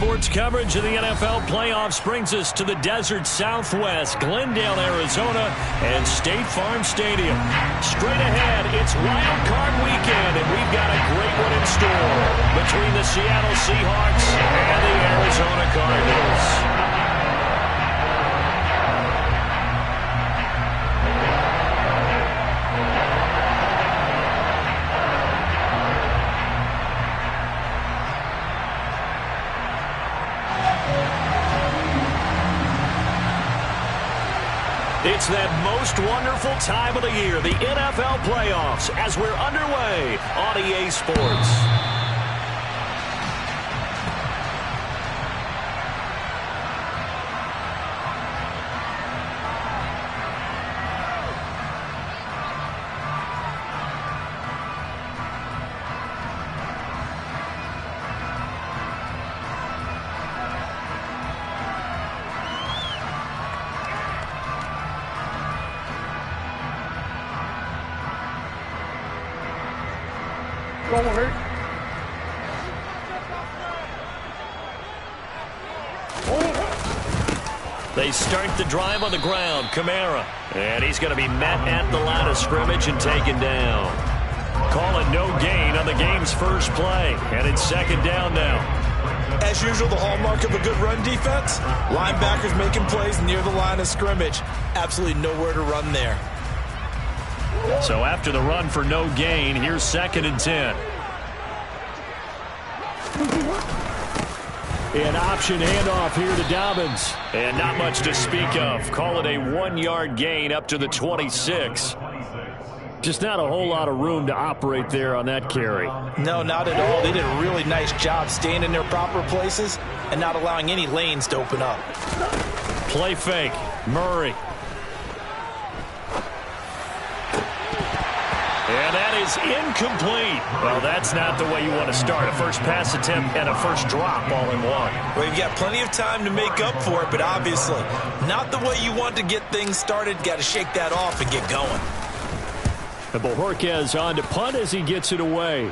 Sports coverage of the NFL playoffs brings us to the desert Southwest, Glendale, Arizona, and State Farm Stadium. Straight ahead, it's Wild Card Weekend, and we've got a great one in store between the Seattle Seahawks and the Arizona Cardinals. It's that most wonderful time of the year, the NFL playoffs, as we're underway on EA Sports. They start the drive on the ground. Kamara. And he's going to be met at the line of scrimmage and taken down. Call it no gain on the game's first play. And it's second down now. As usual, the hallmark of a good run defense, linebackers making plays near the line of scrimmage. Absolutely nowhere to run there. So after the run for no gain, here's 2nd and 10. An option handoff here to Dobbins. And not much to speak of. Call it a 1-yard gain up to the 26. Just not a whole lot of room to operate there on that carry. No, not at all. They did a really nice job staying in their proper places and not allowing any lanes to open up. Play fake. Murray. And that is incomplete. Well, that's not the way you want to start. A first pass attempt and a first drop all in one. Well, you've got plenty of time to make up for it, but obviously not the way you want to get things started. Got to shake that off and get going. And Bojorquez on to punt as he gets it away.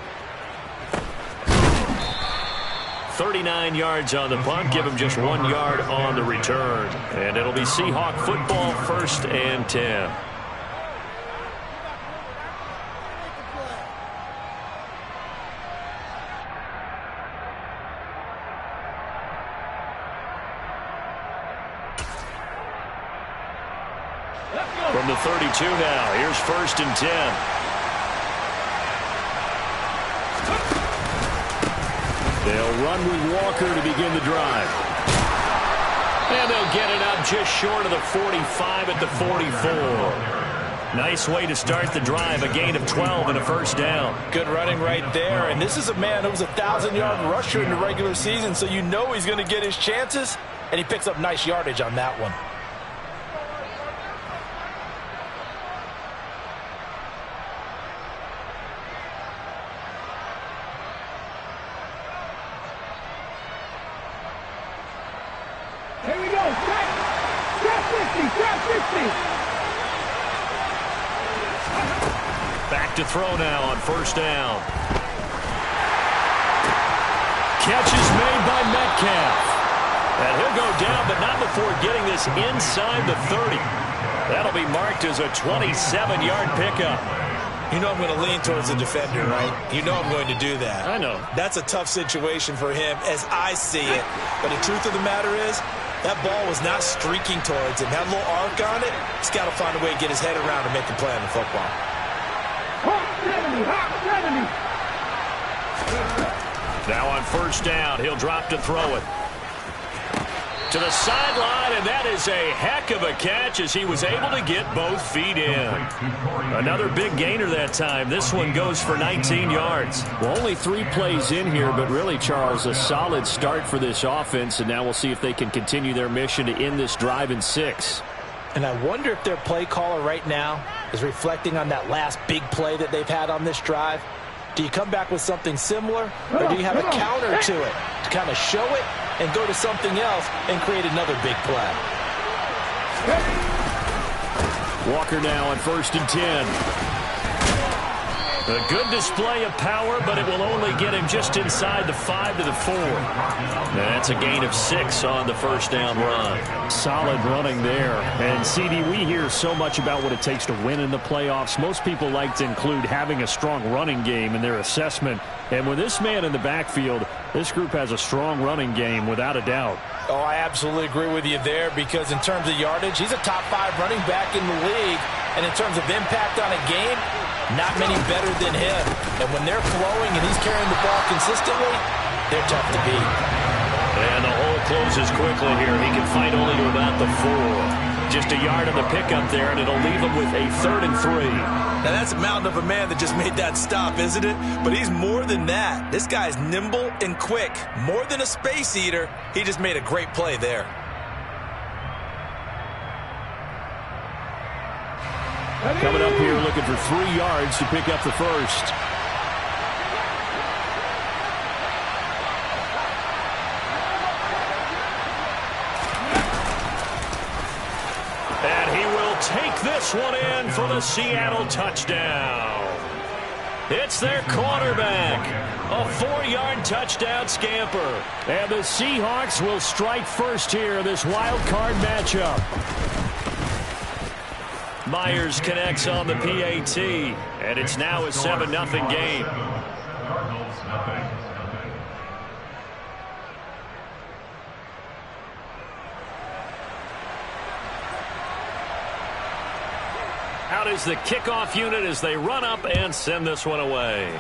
39 yards on the punt. Give him just 1 yard on the return. And it'll be Seahawk football, 1st and 10. From the 32 now, here's 1st and 10. They'll run with Walker to begin the drive. And they'll get it up just short of the 45 at the 44. Nice way to start the drive, a gain of 12 and a first down. Good running right there, and this is a man who was a 1,000-yard rusher in the regular season, so you know he's going to get his chances, and he picks up nice yardage on that one. Here we go. Trap 50. Trap 50. Back to throw now on 1st down. Catch is made by Metcalf. And he'll go down, but not before getting this inside the 30. That'll be marked as a 27-yard pickup. You know I'm going to lean towards the defender, right? You know I'm going to do that. I know. That's a tough situation for him as I see it. But the truth of the matter is, that ball was not streaking towards him. Had a little arc on it. He's got to find a way to get his head around and make a play on the football. Now on 1st down, he'll drop to throw it. To the sideline, and that is a heck of a catch as he was able to get both feet in. Another big gainer that time. This one goes for 19 yards. Well, only 3 plays in here, but really, Charles, a solid start for this offense, and now we'll see if they can continue their mission to end this drive in 6. And I wonder if their play caller right now is reflecting on that last big play that they've had on this drive. Do you come back with something similar, or do you have a counter to it to kind of show it and go to something else and create another big play? Walker now on 1st and 10. A good display of power, but it will only get him just inside the 5 to the 4. That's a gain of 6 on the first down run. Solid running there. And, CD, we hear so much about what it takes to win in the playoffs. Most people like to include having a strong running game in their assessment. And with this man in the backfield, this group has a strong running game without a doubt. Oh, I absolutely agree with you there because in terms of yardage, he's a top 5 running back in the league. And in terms of impact on a game, not many better than him. And when they're flowing and he's carrying the ball consistently, they're tough to beat. And the hole closes quickly here. He can fight only to about the 4. Just a yard on the pickup there, and it'll leave him with a 3rd and 3. Now, that's a mountain of a man that just made that stop, isn't it? But he's more than that. This guy's nimble and quick. More than a space eater, he just made a great play there. Coming up here looking for 3 yards to pick up the first. And he will take this one in for the Seattle touchdown. It's their quarterback. A 4-yard touchdown scamper. And the Seahawks will strike first here, this wild card matchup. Myers connects on the PAT, and it's now a 7-0 game. Out is the kickoff unit as they run up and send this one away.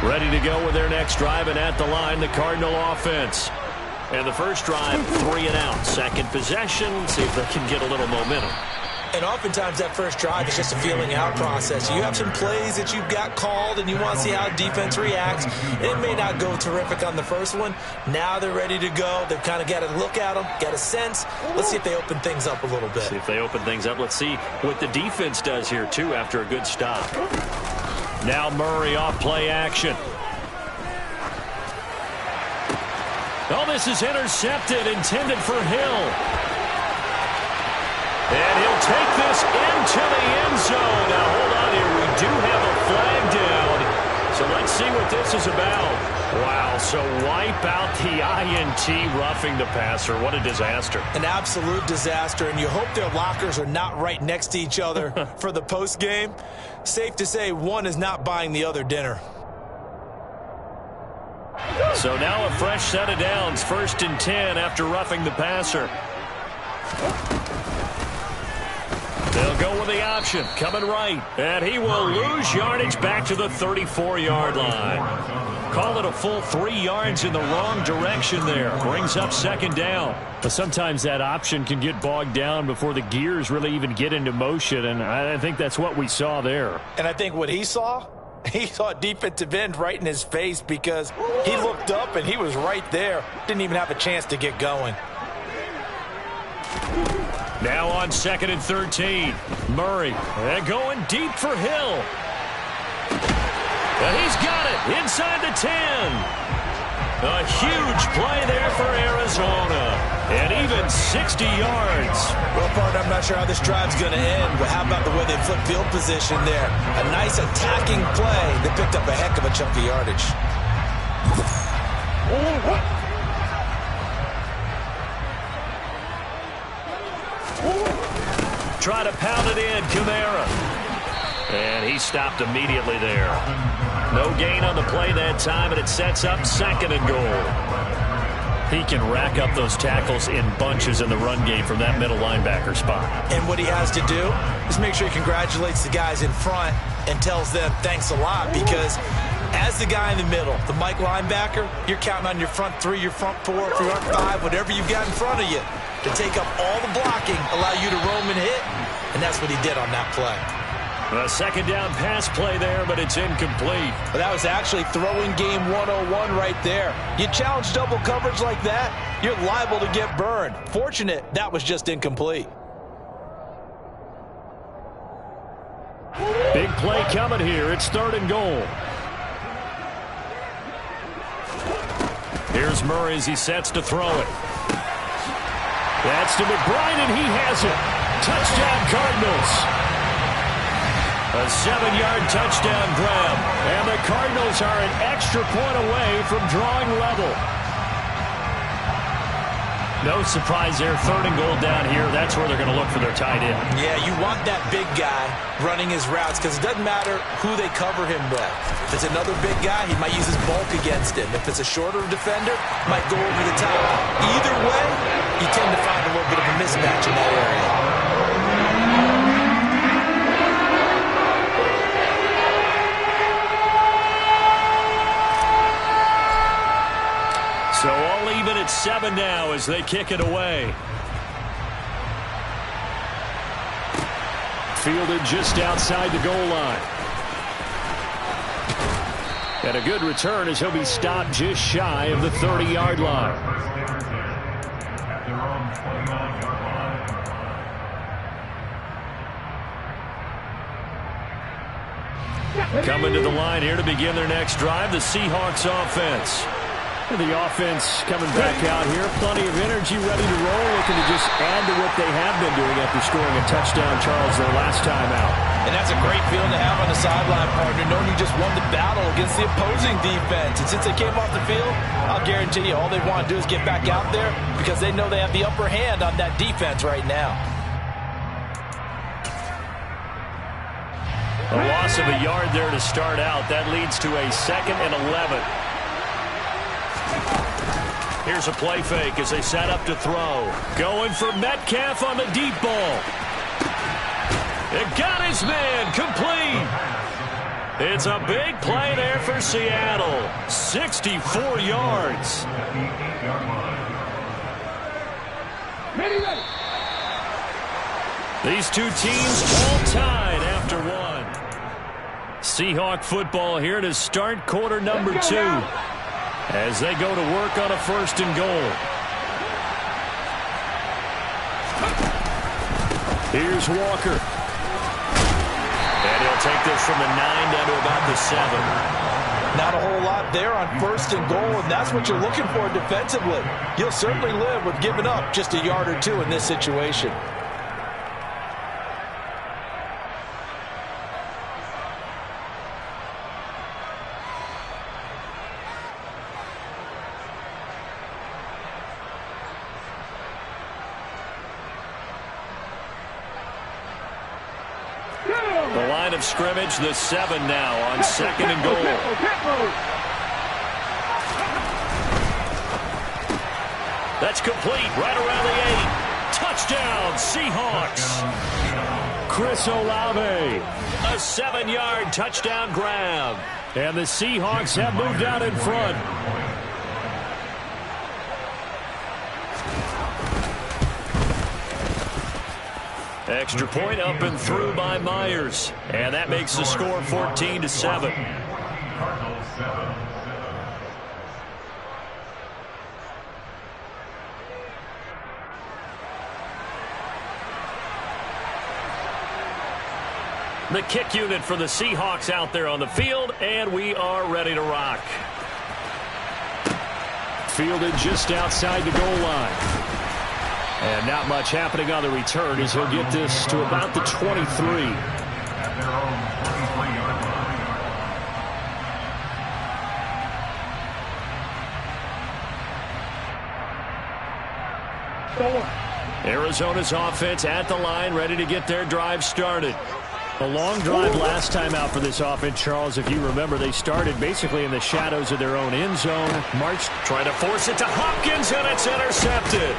Ready to go with their next drive, and at the line, the Cardinal offense. And the first drive, 3 and out. Second possession, see if they can get a little momentum. And oftentimes that first drive is just a feeling out process. You have some plays that you've got called and you want to see how defense reacts. It may not go terrific on the first one. Now they're ready to go. They've kind of got to look at them, get a sense. Let's see if they open things up a little bit. See if they open things up. Let's see what the defense does here, too, after a good stop. Now Murray off play action. Oh, this is intercepted, intended for Hill. And he'll take this into the end zone. Now, hold on here. We do have a flag down. So let's see what this is about. Wow, so wipe out the INT, roughing the passer. What a disaster. An absolute disaster, and you hope their lockers are not right next to each other for the post game. Safe to say one is not buying the other dinner. So now a fresh set of downs. 1st and 10 after roughing the passer. They'll go with the option. Coming right. And he will lose yardage back to the 34-yard line. Call it a full 3 yards in the wrong direction there. Brings up 2nd down. But sometimes that option can get bogged down before the gears really even get into motion, and I think that's what we saw there. And I think what he saw a defensive end right in his face because he looked up and he was right there. Didn't even have a chance to get going. Now on 2nd and 13. Murray going deep for Hill. And he's got it inside the 10. A huge play there for Arizona. And even 60 yards. Well, partner, I'm not sure how this drive's going to end, but how about the way they flip field position there? A nice attacking play that picked up a heck of a chunk of yardage. Try to pound it in, Kamara. And he stopped immediately there. No gain on the play that time, and it sets up 2nd and goal. He can rack up those tackles in bunches in the run game from that middle linebacker spot. And what he has to do is make sure he congratulates the guys in front and tells them thanks a lot, because as the guy in the middle, the Mike linebacker, you're counting on your front 3, your front 4, your front 5, whatever you've got in front of you to take up all the blocking, allow you to roam and hit, and that's what he did on that play. A second down pass play there, but it's incomplete. But that was actually throwing game 101 right there. You challenge double coverage like that, you're liable to get burned. Fortunate that was just incomplete. Big play coming here. It's 3rd and goal. Here's Murray as he sets to throw it. That's to McBride, and he has it. Touchdown, Cardinals. A 7-yard touchdown grab. And the Cardinals are an extra point away from drawing level. No surprise there. 3rd and goal down here. That's where they're going to look for their tight end. Yeah, you want that big guy running his routes because it doesn't matter who they cover him with. If it's another big guy, he might use his bulk against him. If it's a shorter defender, might go over the top. Either way, you tend to find a little bit of a mismatch in that area. So all even at 7 now as they kick it away. Fielded just outside the goal line. And a good return as he'll be stopped just shy of the 30-yard line. Coming to the line here to begin their next drive, the Seahawks offense. The offense coming back out here. Plenty of energy, ready to roll, looking to just add to what they have been doing after scoring a touchdown, Charles, their last time out. And that's a great feeling to have on the sideline, partner, knowing you just won the battle against the opposing defense. And since they came off the field, I'll guarantee you all they want to do is get back out there because they know they have the upper hand on that defense right now. A loss of a yard there to start out. That leads to a 2nd and 11. Here's a play fake as they set up to throw. Going for Metcalf on the deep ball. It got his man complete. It's a big play there for Seattle. 64 yards. These two teams all tied after one. Seahawk football here to start quarter number 2. As they go to work on a 1st and goal. Here's Walker. And he'll take this from the 9 down to about the 7. Not a whole lot there on 1st and goal, and that's what you're looking for defensively. You'll certainly live with giving up just a yard or 2 in this situation. The line of scrimmage, the 7 now on 2nd and goal. That's complete right around the 8. Touchdown, Seahawks. Chris Olave. A 7-yard touchdown grab. And the Seahawks have moved out in front. Extra point up and through by Myers. And that makes the score 14-7. The kick unit for the Seahawks out there on the field, and we are ready to rock. Fielded just outside the goal line. And not much happening on the return as he'll get this to about the 23. Arizona's offense at the line, ready to get their drive started. A long drive last time out for this offense, Charles. If you remember, they started basically in the shadows of their own end zone. March trying to force it to Hopkins, and it's intercepted.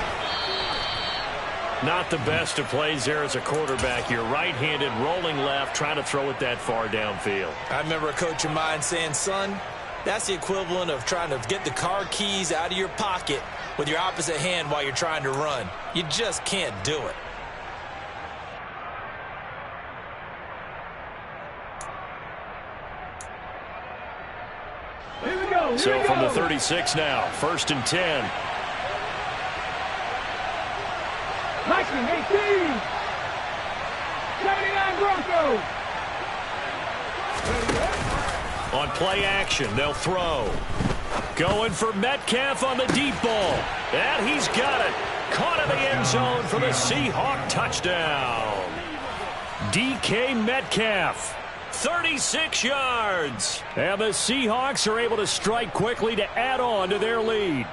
Not the best of plays there as a quarterback. You're right-handed, rolling left, trying to throw it that far downfield. I remember a coach of mine saying, son, that's the equivalent of trying to get the car keys out of your pocket with your opposite hand while you're trying to run. You just can't do it. Here we go. So from the 36 now, 1st and 10. Viking 18. 79 Broncos. On play action, they'll throw. Going for Metcalf on the deep ball. And he's got it. Caught in the end zone for the Seahawk touchdown. DK Metcalf, 36 yards. And the Seahawks are able to strike quickly to add on to their lead.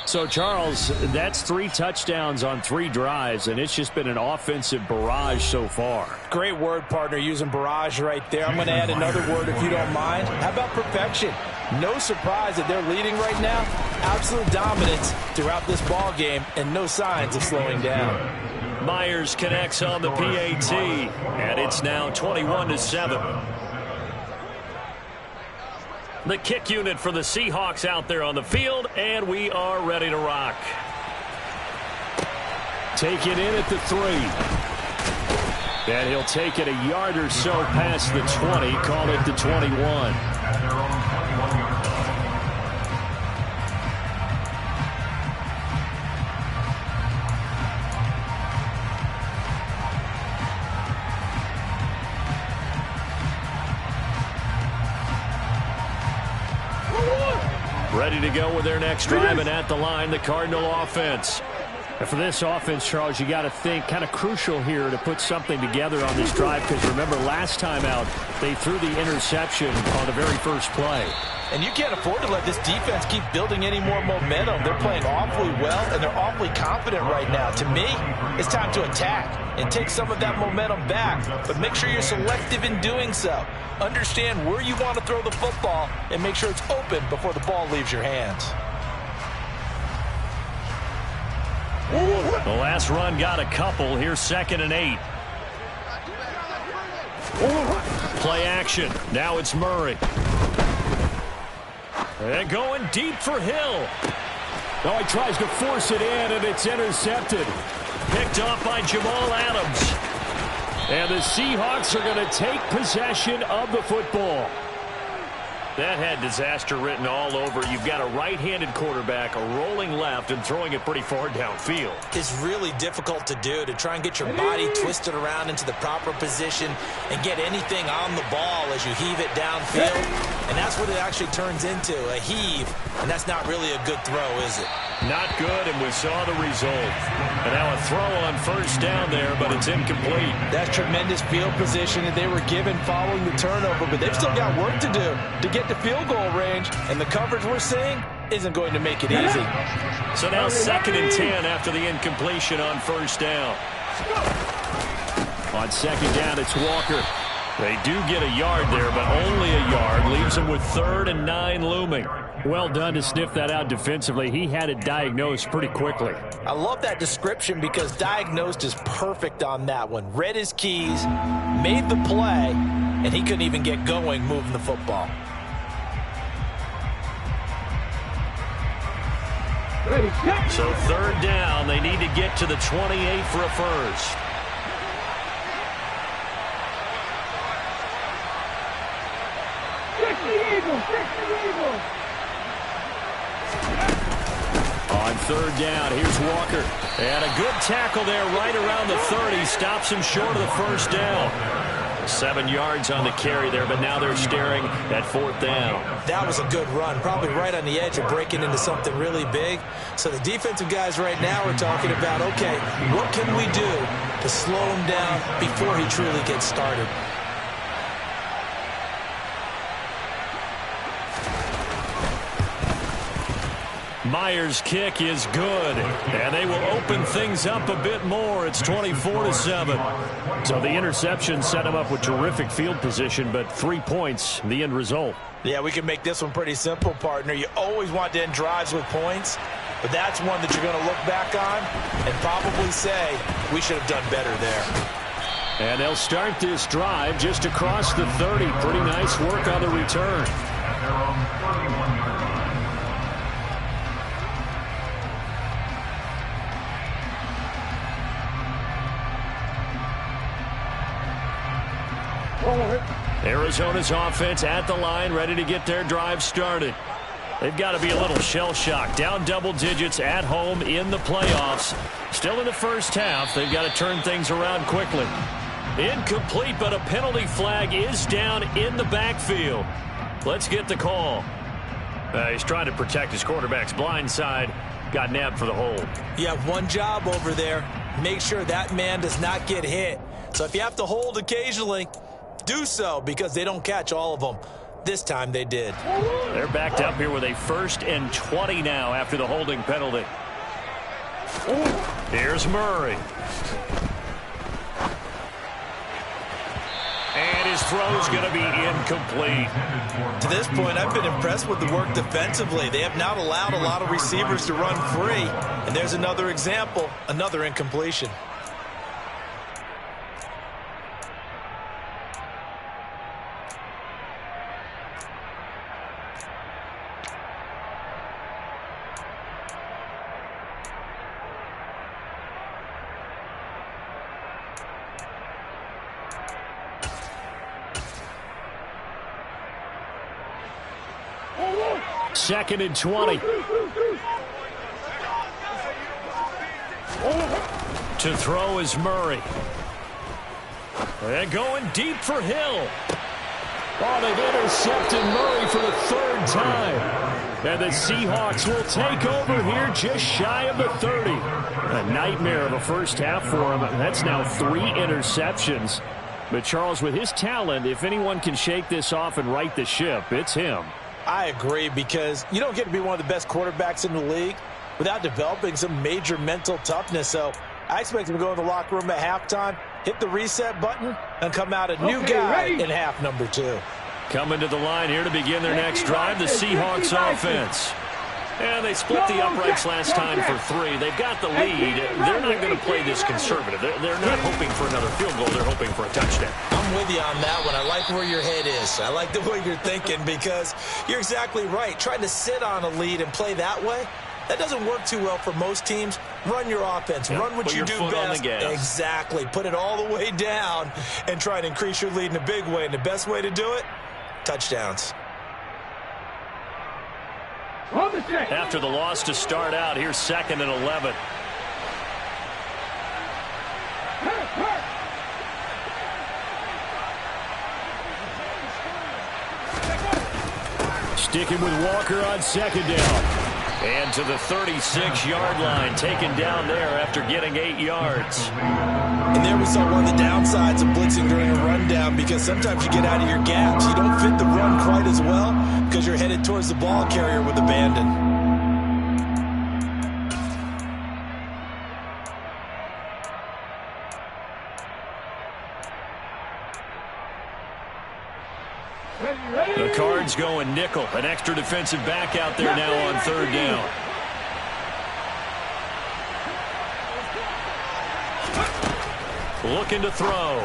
So, Charles, that's 3 touchdowns on 3 drives, and it's just been an offensive barrage so far. Great word, partner, using barrage right there. I'm going to add another word if you don't mind. How about perfection? No surprise that they're leading right now. Absolute dominance throughout this ball game, and no signs of slowing down. Myers connects on the PAT, and it's now 21-7. The kick unit for the Seahawks out there on the field, and we are ready to rock. Take it in at the 3. And he'll take it a yard or so past the 20, call it the 21. Ready to go with their next drive, and at the line, the Cardinal offense. And for this offense, Charles, you got to think kind of crucial here to put something together on this drive, because remember last time out, they threw the interception on the very first play. And you can't afford to let this defense keep building any more momentum. They're playing awfully well, and they're awfully confident right now. To me, it's time to attack and take some of that momentum back, but make sure you're selective in doing so. Understand where you want to throw the football and make sure it's open before the ball leaves your hands. The last run got a couple. Here's 2nd and 8. Play action. Now it's Murray. And going deep for Hill. Oh, he tries to force it in, and it's intercepted. Picked off by Jamal Adams. And the Seahawks are going to take possession of the football. That had disaster written all over. You've got a right-handed quarterback, a rolling left, and throwing it pretty far downfield. It's really difficult to do, to try and get your body twisted around into the proper position and get anything on the ball as you heave it downfield. And that's what it actually turns into, a heave. And that's not really a good throw, is it? Not good, and we saw the result. And now a throw on 1st down there, but it's incomplete. That's tremendous field position that they were given following the turnover, but they've still got work to do to get to field goal range, and the coverage we're seeing isn't going to make it easy. So now 2nd and 10 after the incompletion on 1st down. On 2nd down, it's Walker. They do get a yard there, but only a yard. Leaves them with 3rd and 9 looming. Well done to sniff that out defensively. He had it diagnosed pretty quickly. I love that description because diagnosed is perfect on that one. Read his keys, made the play, and he couldn't even get going moving the football. So 3rd down, they need to get to the 28 for a first. On 3rd down, here's Walker. And a good tackle there right around the 30. Stops him short of the 1st down. 7 yards on the carry there, but now they're staring at 4th down. That was a good run, probably right on the edge of breaking into something really big. So the defensive guys right now are talking about, okay, what can we do to slow him down before he truly gets started? Myers' kick is good, and they will open things up a bit more. It's 24-7. So the interception set him up with terrific field position, but 3 points, the end result. Yeah, we can make this one pretty simple, partner. You always want to end drives with points, but that's one that you're going to look back on and probably say, we should have done better there. And they'll start this drive just across the 30. Pretty nice work on the return. Arizona's offense at the line, ready to get their drive started. They've got to be a little shell-shocked. Down double digits at home in the playoffs. Still in the first half. They've got to turn things around quickly. Incomplete, but a penalty flag is down in the backfield. Let's get the call. He's trying to protect his quarterback's blind side. Got nabbed for the hold. You have one job over there. Make sure that man does not get hit. So if you have to hold occasionally, do so, because they don't catch all of them. This time they did. They're backed up here with a 1st and 20 now after the holding penalty. Here's Murray. And his throw's going to be incomplete. To this point, I've been impressed with the work defensively. They have not allowed a lot of receivers to run free. And there's another example, another incompletion. Second and 20. To throw is Murray. And going deep for Hill. Oh, they've intercepted Murray for the 3rd time. And the Seahawks will take over here just shy of the 30. A nightmare of a first half for him. That's now 3 interceptions. But Charles, with his talent, if anyone can shake this off and right the ship, it's him. I agree, because you don't get to be one of the best quarterbacks in the league without developing some major mental toughness. So I expect him to go in the locker room at halftime, hit the reset button, and come out a new guy in half number 2. Coming to the line here to begin their next drive, the Seahawks offense. And they split the uprights last time for 3. They've got the lead. They're not going to play this conservative. They're not hoping for another field goal. They're hoping for a touchdown. I'm with you on that one. I like where your head is. I like the way you're thinking, because you're exactly right. Trying to sit on a lead and play that way, that doesn't work too well for most teams. Run your offense. Yep. Run what Put you your do foot on best. the gas. Exactly. Put it all the way down and try and increase your lead in a big way. And the best way to do it, touchdowns. After the loss to start out, here's 2nd and 11. Sticking with Walker on 2nd down. And to the 36-yard line, taken down there after getting 8 yards. And there we saw one of the downsides of blitzing during a rundown, because sometimes you get out of your gaps. You don't fit the run quite as well because you're headed towards the ball carrier with abandon. The Cards going nickel. An extra defensive back out there now on 3rd down. Looking to throw.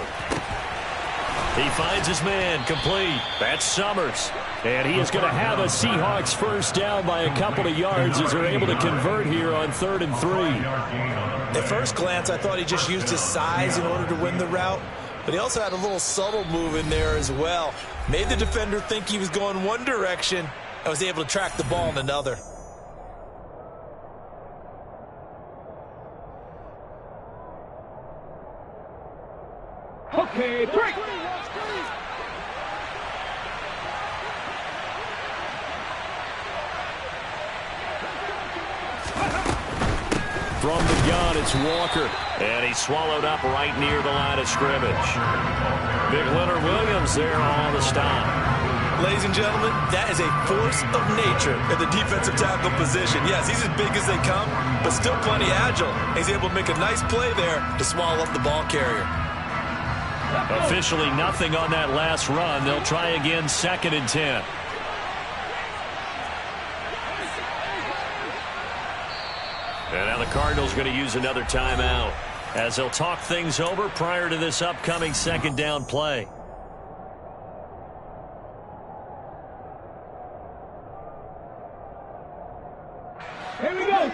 He finds his man, complete. That's Summers. And he is going to have a Seahawks 1st down by a couple of yards as they're able to convert here on 3rd and 3. At first glance, I thought he just used his size in order to win the route. But he also had a little subtle move in there as well. Made the defender think he was going one direction and was able to track the ball in another. Okay, break. From the gun, it's Walker. And he's swallowed up right near the line of scrimmage. Big Leonard Williams there on the stop. Ladies and gentlemen, that is a force of nature at the defensive tackle position. Yes, he's as big as they come, but still plenty agile. He's able to make a nice play there to swallow up the ball carrier. Officially nothing on that last run. They'll try again, 2nd and 10. And now the Cardinals going to use another timeout as they'll talk things over prior to this upcoming 2nd down play. Here we go.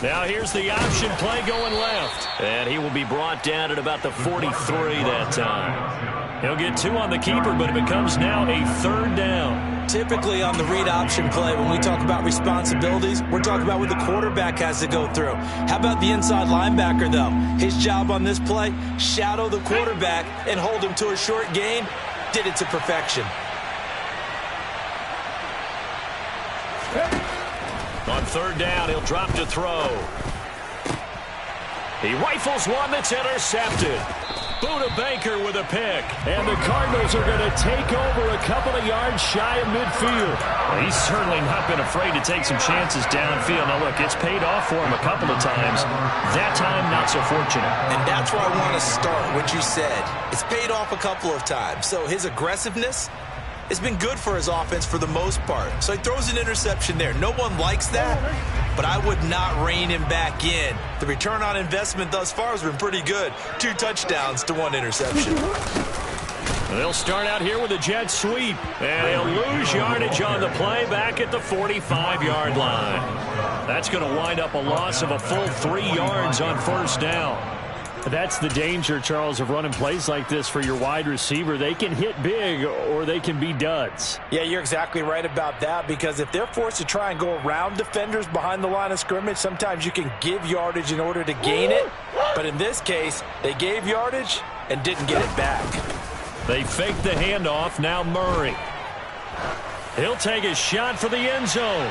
Now here's the option play going left. And he will be brought down at about the 43 that time. He'll get 2 on the keeper, but it becomes now a 3rd down. Typically on the read option play, when we talk about responsibilities, we're talking about what the quarterback has to go through. How about the inside linebacker, though? His job on this play, shadow the quarterback and hold him to a short gain. Did it to perfection. On 3rd down, he'll drop to throw. He rifles one that's intercepted. Buda Baker with a pick. And the Cardinals are going to take over a couple of yards shy of midfield. Well, he's certainly not been afraid to take some chances downfield. Now, look, it's paid off for him a couple of times. That time, not so fortunate. And that's where I want to start, what you said. It's paid off a couple of times. So his aggressiveness has been good for his offense for the most part. So he throws an interception there. No one likes that, but I would not rein him back in. The return on investment thus far has been pretty good. 2 touchdowns to 1 interception. They'll start out here with a jet sweep, and they'll lose yardage on the play back at the 45-yard line. That's going to wind up a loss of a full 3 yards on 1st down. That's the danger, Charles, of running plays like this for your wide receiver. They can hit big or they can be duds. Yeah, you're exactly right about that, because if they're forced to try and go around defenders behind the line of scrimmage, sometimes you can give yardage in order to gain it. But in this case, they gave yardage and didn't get it back. They fake the handoff. Now Murray. He'll take a shot for the end zone.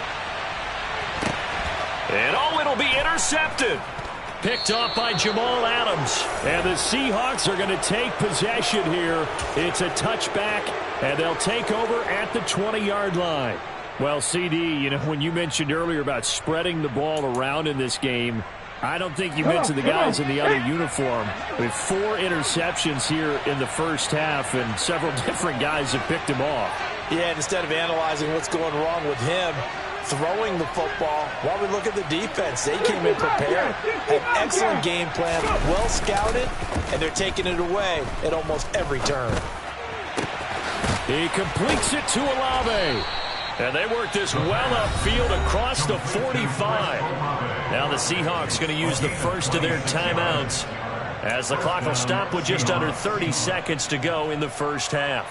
And it'll be intercepted. Picked off by Jamal Adams. And the Seahawks are going to take possession here. It's a touchback, and they'll take over at the 20-yard line. Well, CD, you know, when you mentioned earlier about spreading the ball around in this game, I don't think you mentioned the guys in the other uniform. With 4 interceptions here in the first half, and several different guys have picked him off. Yeah, instead of analyzing what's going wrong with him, throwing the football, while we look at the defense, they came in prepared, had excellent game plan, well scouted, and they're taking it away at almost every turn. He completes it to Olave. And they work this well upfield across the 45. Now the Seahawks going to use the first of their timeouts as the clock will stop with just under 30 seconds to go in the first half.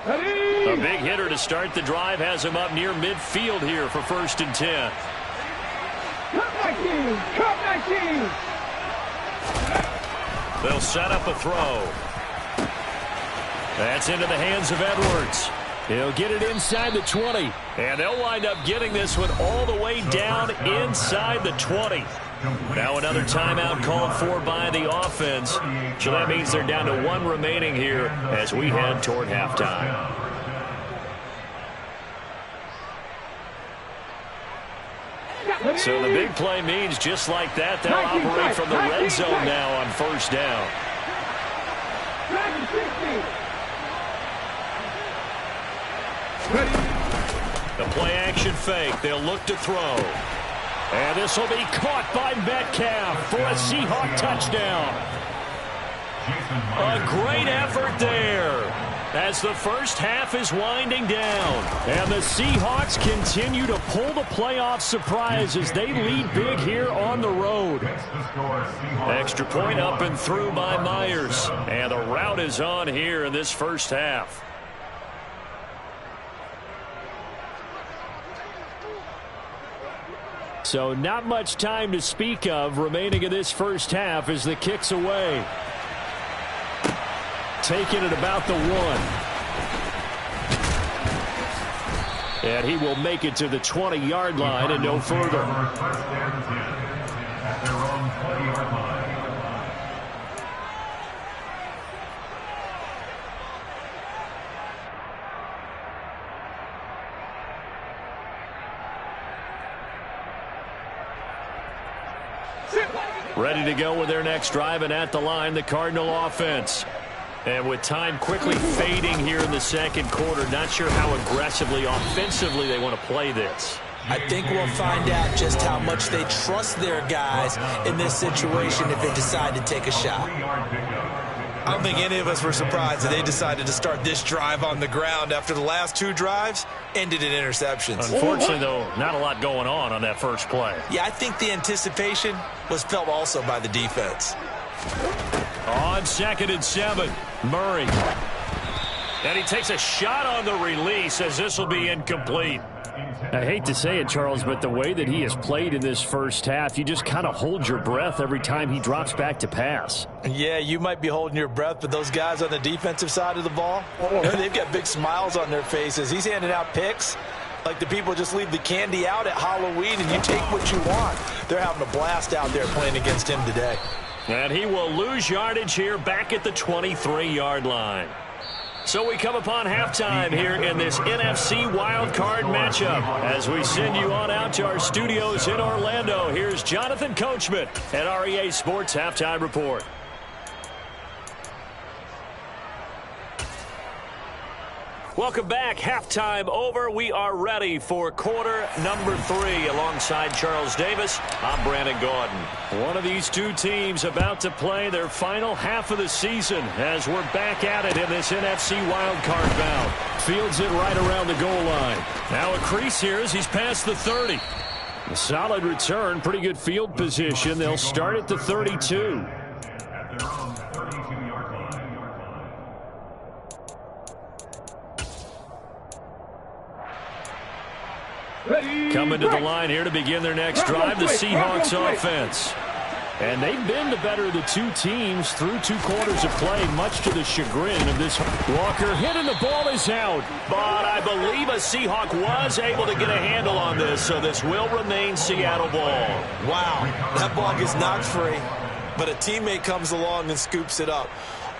A big hitter to start the drive has him up near midfield here for 1st and 10. They'll set up a throw. That's into the hands of Edwards. He'll get it inside the 20. And they'll wind up getting this one all the way down inside the 20. Now another timeout called for by the offense. So that means they're down to 1 remaining here as we head toward halftime. So the big play means just like that, they'll operate from the red zone now on 1st down. The play action fake. They'll look to throw. And this will be caught by Metcalf for a Seahawk touchdown. A great effort there as the first half is winding down. And the Seahawks continue to pull the playoff surprise as they lead big here on the road. Extra point up and through by Myers. And the route is on here in this first half. So not much time to speak of remaining in this first half as the kick's away. Taking it about the 1. And he will make it to the 20-yard line and no further. Ready to go with their next drive, and at the line, the Cardinal offense. And with time quickly fading here in the second quarter, not sure how aggressively, offensively they want to play this. I think we'll find out just how much they trust their guys in this situation if they decide to take a shot. I don't think any of us were surprised that they decided to start this drive on the ground after the last 2 drives ended in interceptions. Unfortunately, though, not a lot going on that first play. Yeah, I think the anticipation was felt also by the defense. On 2nd and 7, Murray. And he takes a shot on the release as this will be incomplete. I hate to say it, Charles, but the way that he has played in this first half, you just kind of hold your breath every time he drops back to pass. Yeah, you might be holding your breath, but those guys on the defensive side of the ball, they've got big smiles on their faces. He's handing out picks like the people just leave the candy out at Halloween and you take what you want. They're having a blast out there playing against him today. And he will lose yardage here back at the 23-yard line. So we come upon halftime here in this NFC wildcard matchup. As we send you on out to our studios in Orlando, here's Jonathan Coachman at REA Sports Halftime Report. Welcome back. Halftime over. We are ready for quarter number 3. Alongside Charles Davis, I'm Brandon Gordon. One of these two teams about to play their final half of the season as we're back at it in this NFC wildcard bout. Fields it right around the goal line. Now a crease here as he's past the 30. A solid return, pretty good field position. They'll start at the 32. Coming to the line here to begin their next drive, the Seahawks offense. And they've been the better of the two teams through 2 quarters of play, much to the chagrin of this. Walker hit and the ball is out. But I believe a Seahawk was able to get a handle on this, so this will remain Seattle ball. Wow, that ball gets knocked free, but a teammate comes along and scoops it up.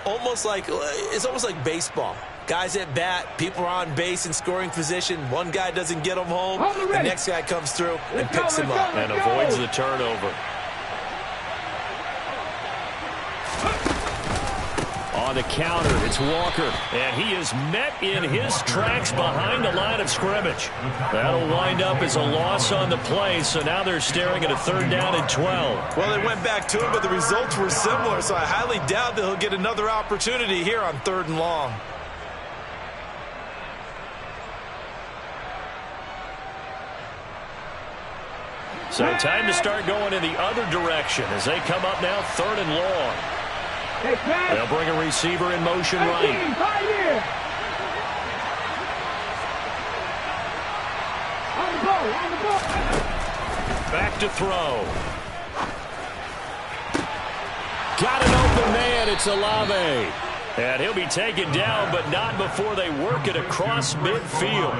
It's almost like baseball. Guys at bat, people are on base in scoring position. One guy doesn't get them home. The next guy comes through and picks him up. And avoids the turnover. On the counter, it's Walker. And he is met in his tracks behind the line of scrimmage. That'll wind up as a loss on the play, so now they're staring at a 3rd down and 12. Well, they went back to him, but the results were similar, so I highly doubt that he'll get another opportunity here on 3rd and long. So time to start going in the other direction as they come up now 3rd and long. They'll bring a receiver in motion right. Back to throw. Got an open man. It's Olave. And he'll be taken down, but not before they work it across midfield.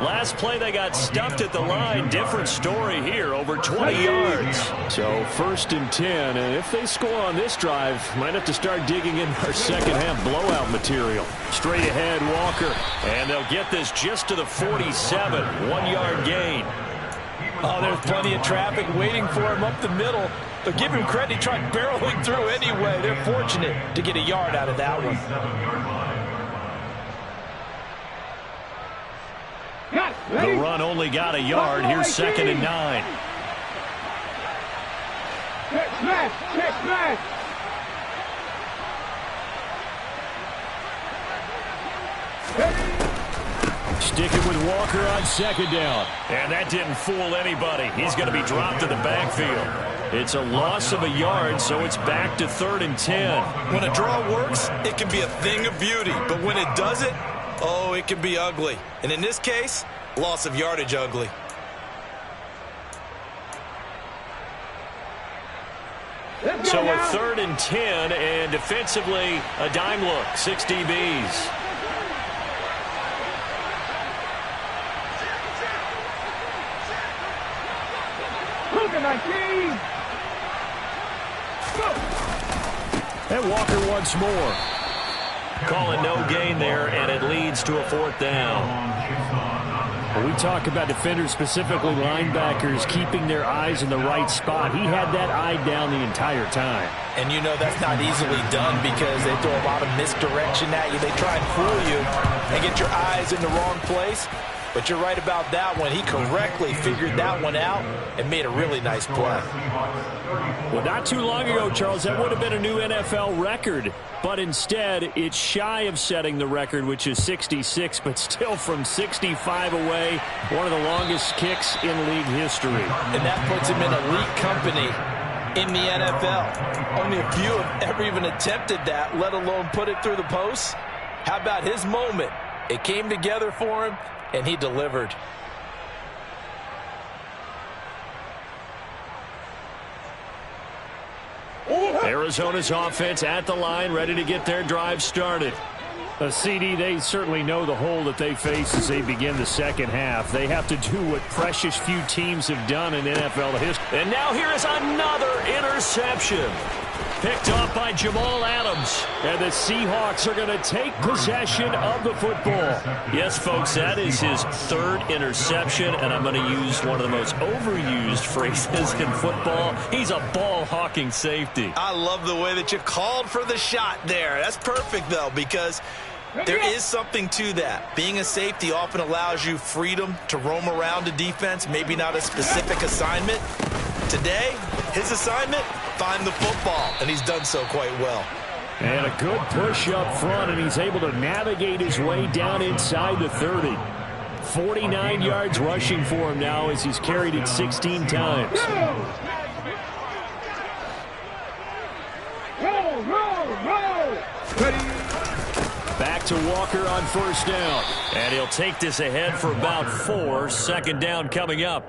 Last play they got stuffed at the line. Different story here, over 20 yards. So 1st and 10, and if they score on this drive, might have to start digging in our second half blowout material. Straight ahead, Walker. And they'll get this just to the 47. 1-yard gain. Oh, there's plenty of traffic waiting for him up the middle. But give him credit, he tried barreling through anyway. They're fortunate to get a yard out of that one. The run only got a yard. Here's 2nd and 9. Check smash. Sticking with Walker on 2nd down. And that didn't fool anybody. He's going to be dropped in the backfield. It's a loss of a yard, so it's back to 3rd and 10. When a draw works, it can be a thing of beauty. But when it doesn't, oh, it can be ugly. And in this case, loss of yardage ugly. So a 3rd and 10, and defensively, a dime look. 6 DBs. And Walker once more. Calling no gain there, and it leads to a 4th down. When we talk about defenders, specifically linebackers, keeping their eyes in the right spot, he had that eye down the entire time. And you know that's not easily done because they throw a lot of misdirection at you. They try and fool you and get your eyes in the wrong place. But you're right about that one. He correctly figured that one out and made a really nice play. Well, not too long ago, Charles, that would have been a new NFL record. But instead, it's shy of setting the record, which is 66, but still from 65 away, one of the longest kicks in league history. And that puts him in elite company in the NFL. Only a few have ever even attempted that, let alone put it through the post. How about his moment? It came together for him, and he delivered. Arizona's offense at the line, ready to get their drive started. CD, they certainly know the hole that they face as they begin the second half. They have to do what precious few teams have done in NFL history. And now here is another interception. Picked off by Jamal Adams. And the Seahawks are going to take possession of the football. Yes, folks, that is his third interception, and I'm going to use one of the most overused phrases in football. He's a ball-hawking safety. I love the way that you called for the shot there. That's perfect, though, because there is something to that. Being a safety often allows you freedom to roam around a defense, maybe not a specific assignment. Today, his assignment, find the football, and he's done so quite well. And a good push up front, and he's able to navigate his way down inside the 30. 49 yards rushing for him now as he's carried it 16 times. Roll. Back to Walker on first down. And he'll take this ahead for about 4. Second down coming up.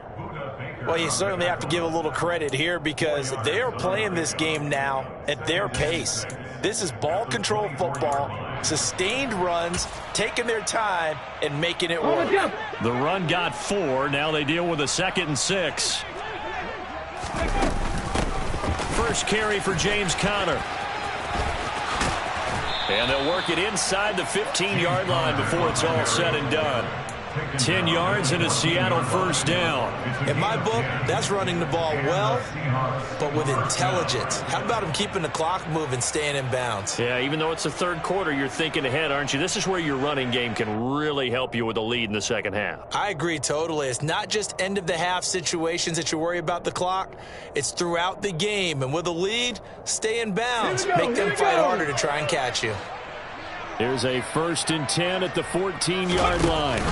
Well, you certainly have to give a little credit here because they are playing this game now at their pace. This is ball control football, sustained runs, taking their time and making it work. The run got 4. Now they deal with a 2nd and 6. First carry for James Conner. And they'll work it inside the 15-yard line before it's all said and done. 10 yards and a Seattle first down. In my book, that's running the ball well, but with intelligence. How about him keeping the clock moving, staying in bounds? Yeah, even though it's the third quarter, you're thinking ahead, aren't you? This is where your running game can really help you with a lead in the second half. I agree totally. It's not just end-of-the-half situations that you worry about the clock. It's throughout the game. And with a lead, stay in bounds. Make them fight harder to try and catch you. Here's a 1st and 10 at the 14-yard line.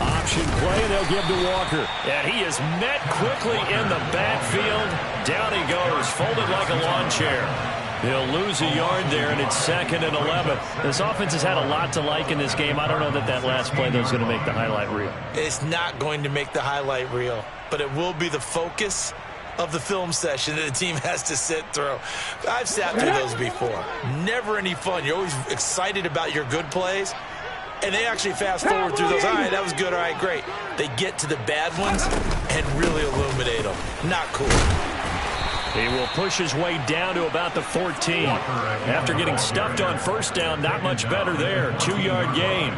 Option play, and they'll give to Walker. And he is met quickly in the backfield. Down he goes, folded like a lawn chair. He'll lose a yard there, and it's 2nd and 11. This offense has had a lot to like in this game. I don't know that last play, though, is going to make the highlight reel. It's not going to make the highlight reel, but it will be the focus of the film session that the team has to sit through. I've sat through those before. Never any fun. You're always excited about your good plays, and they actually fast forward through those. All right, that was good. All right, great. They get to the bad ones and really illuminate them. Not cool. He will push his way down to about the 14. After getting stuffed on first down, not much better there. 2-yard gain.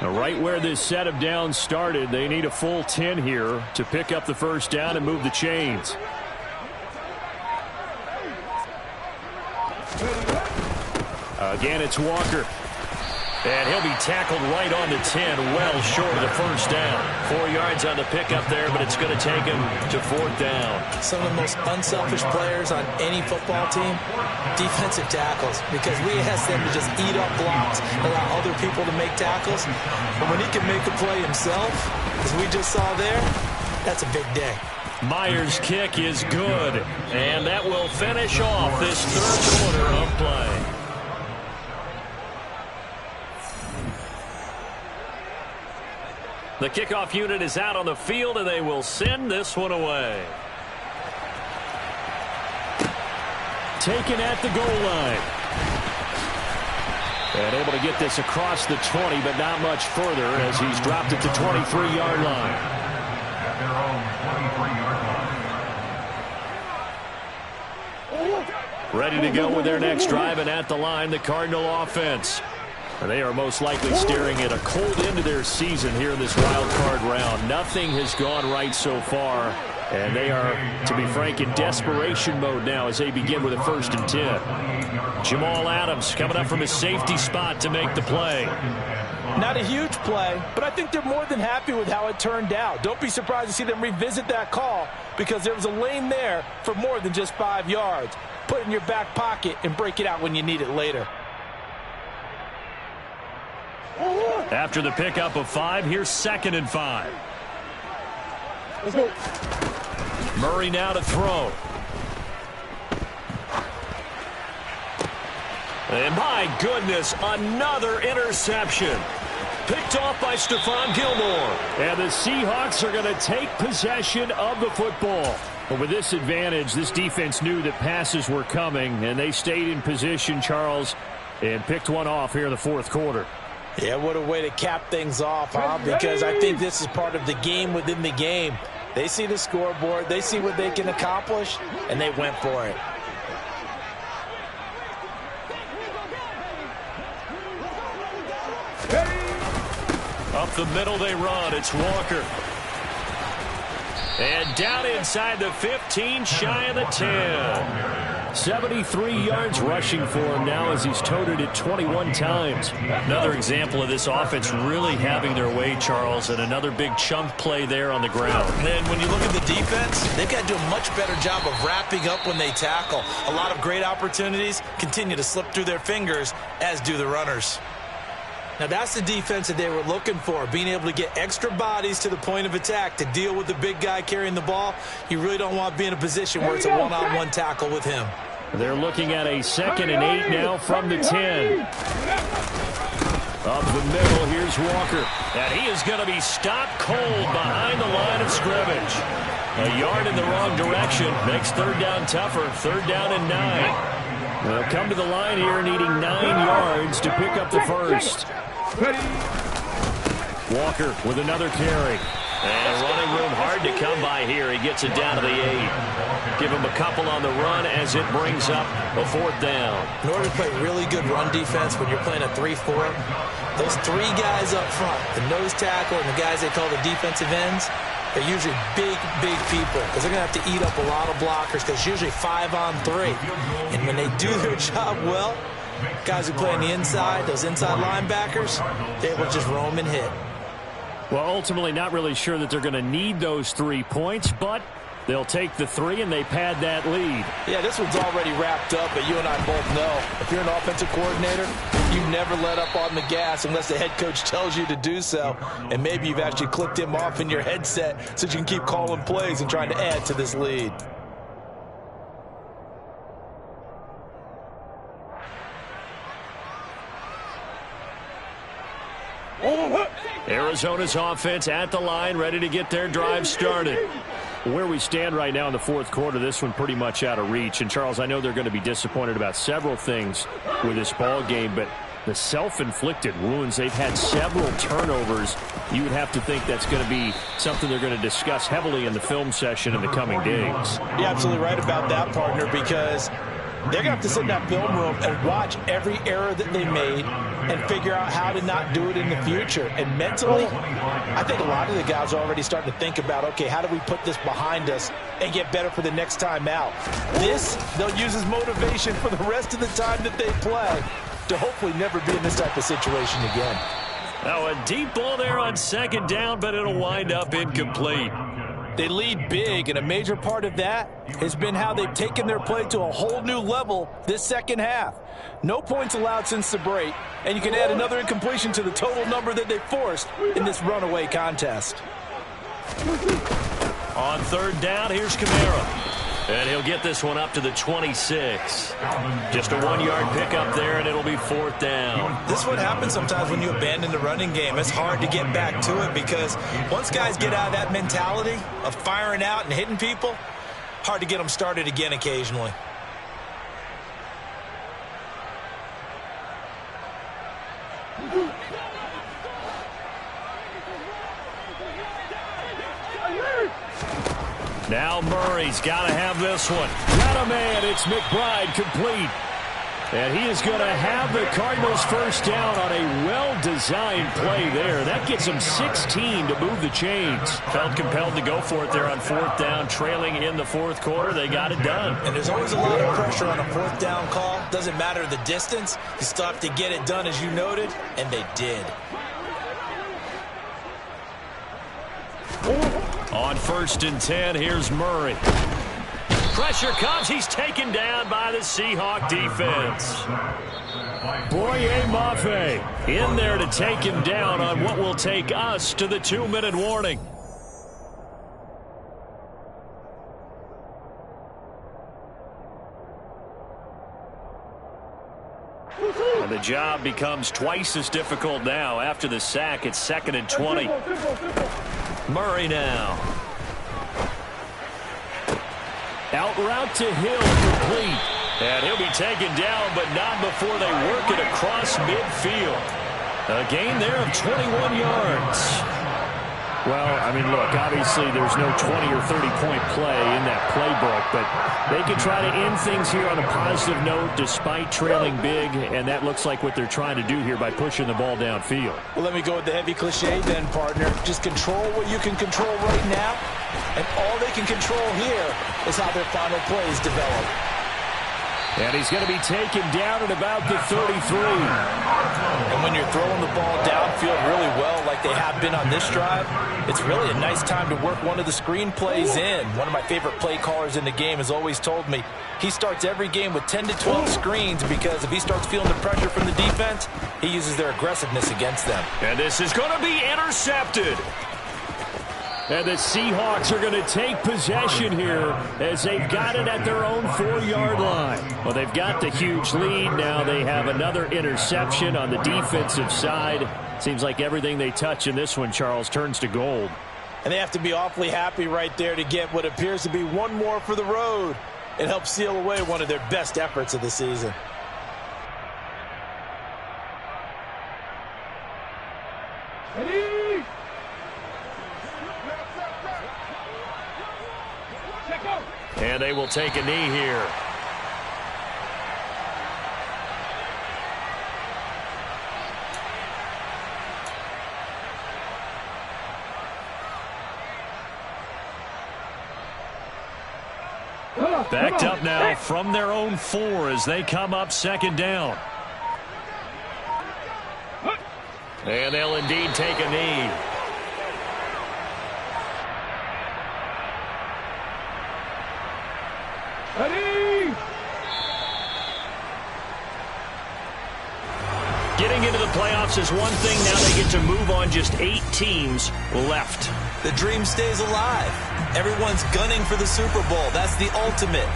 Right where this set of downs started, they need a full 10 here to pick up the first down and move the chains. Again, it's Walker. And he'll be tackled right on the 10, well short of the first down. 4 yards on the pickup there, but it's going to take him to 4th down. Some of the most unselfish players on any football team, defensive tackles, because we ask them to just eat up blocks, allow other people to make tackles. But when he can make a play himself, as we just saw there, that's a big day. Myers' kick is good, and that will finish off this third quarter of play. The kickoff unit is out on the field, and they will send this one away. Taken at the goal line. And able to get this across the 20, but not much further as he's dropped it to 23-yard line. Ready to go with their next drive, and at the line, the Cardinal offense. And they are most likely staring at a cold end to their season here in this wild card round. Nothing has gone right so far, and they are, to be frank, in desperation mode now as they begin with a 1st and 10. Jamal Adams coming up from his safety spot to make the play. Not a huge play, but I think they're more than happy with how it turned out. Don't be surprised to see them revisit that call because there was a lane there for more than just 5 yards. Put it in your back pocket and break it out when you need it later. After the pickup of 5, here's 2nd and 5. Let's go. Murray now to throw. And my goodness, another interception. Picked off by Stephon Gilmore. And the Seahawks are going to take possession of the football. But with this advantage, this defense knew that passes were coming, and they stayed in position, Charles, and picked one off here in the 4th quarter. Yeah, what a way to cap things off, huh? Because I think this is part of the game within the game. They see the scoreboard, they see what they can accomplish, and they went for it. Up the middle they run. It's Walker. And down inside the 15, shy of the 10. 73 yards rushing for him now as he's toted it 21 times. Another example of this offense really having their way, Charles, and another big chunk play there on the ground. And then when you look at the defense, they've got to do a much better job of wrapping up when they tackle. A lot of great opportunities continue to slip through their fingers, as do the runners. Now that's the defense that they were looking for, being able to get extra bodies to the point of attack to deal with the big guy carrying the ball. You really don't want to be in a position where it's a one-on-one tackle with him. They're looking at a 2nd and 8 now from the 10. Up the middle, here's Walker. And he is going to be stopped cold behind the line of scrimmage. A yard in the wrong direction makes 3rd down tougher. 3rd down and 9. They'll come to the line here needing 9 yards to pick up the 1st. Walker with another carry. And running room hard to come by here. He gets it down to the 8. Give him a couple on the run as it brings up a 4th down. In order to play really good run defense when you're playing a 3-4, those 3 guys up front, the nose tackle and the guys they call the defensive ends, they're usually big, big people because they're going to have to eat up a lot of blockers because it's usually 5-on-3. And when they do their job well, guys who play on the inside, those inside linebackers, they will just roam and hit. Well, ultimately not really sure that they're going to need those 3 points, but they'll take the 3 and they pad that lead. Yeah, this one's already wrapped up, but you and I both know if you're an offensive coordinator, you never let up on the gas unless the head coach tells you to do so. And maybe you've actually clicked him off in your headset so you can keep calling plays and trying to add to this lead. Arizona's offense at the line, ready to get their drive started. Where we stand right now in the 4th quarter, this one pretty much out of reach. And, Charles, I know they're going to be disappointed about several things with this ball game, but the self-inflicted wounds, they've had several turnovers. You would have to think that's going to be something they're going to discuss heavily in the film session in the coming days. You're absolutely right about that, partner, because they're going to have to sit in that film room and watch every error that they made and figure out how to not do it in the future. And mentally, I think a lot of the guys are already starting to think about, okay, how do we put this behind us and get better for the next time out? This, they'll use as motivation for the rest of the time that they play to hopefully never be in this type of situation again. Now a deep ball there on 2nd down, but it'll wind up incomplete. They lead big, and a major part of that has been how they've taken their play to a whole new level this 2nd half. No points allowed since the break, and you can add another incompletion to the total number that they forced in this runaway contest. On 3rd down, here's Kamara. And he'll get this one up to the 26. Just a 1-yard pickup there, and it'll be 4th down. This is what happens sometimes when you abandon the running game. It's hard to get back to it because once guys get out of that mentality of firing out and hitting people, hard to get them started again occasionally. Now Murray. Murray's got to have this one. Got a man. It's McBride complete. And he is going to have the Cardinals first down on a well-designed play there. That gets them 16 to move the chains. Felt compelled to go for it there on fourth down, trailing in the fourth quarter. They got it done. And there's always a lot of pressure on a fourth down call. Doesn't matter the distance. You still have to get it done, as you noted, and they did. On 1st and 10, here's Murray. Pressure comes. He's taken down by the Seahawk defense. Boye Mafe In there to take him down on what will take us to the 2-minute warning. And the job becomes twice as difficult now. After the sack, it's 2nd and 20. Murray now. out route to Hill, complete. And he'll be taken down, but not before they work it across midfield. A gain there of 21 yards. Well, I mean, look, obviously there's no 20 or 30-point play in that playbook, but they can try to end things here on a positive note despite trailing big, and that looks like what they're trying to do here by pushing the ball downfield. Well, let me go with the heavy cliche then, partner. Just control what you can control right now, and all they can control here is how their final plays develop. And he's going to be taken down at about the 33. And when you're throwing the ball downfield really well like they have been on this drive, it's really a nice time to work one of the screen plays in. One of my favorite play callers in the game has always told me he starts every game with 10 to 12 screens because if he starts feeling the pressure from the defense, he uses their aggressiveness against them. And this is going to be intercepted. And the Seahawks are going to take possession here as they've got it at their own 4-yard line. Well, they've got the huge lead. Now they have another interception on the defensive side. Seems like everything they touch in this one, Charles, turns to gold. And they have to be awfully happy right there to get what appears to be one more for the road. It helps seal away one of their best efforts of the season. And they will take a knee here. Backed up now from their own 4 as they come up 2nd down. And they'll indeed take a knee. Getting into the playoffs is one thing. Now they get to move on. Just 8 teams left. The dream stays alive. Everyone's gunning for the Super Bowl. That's the ultimate.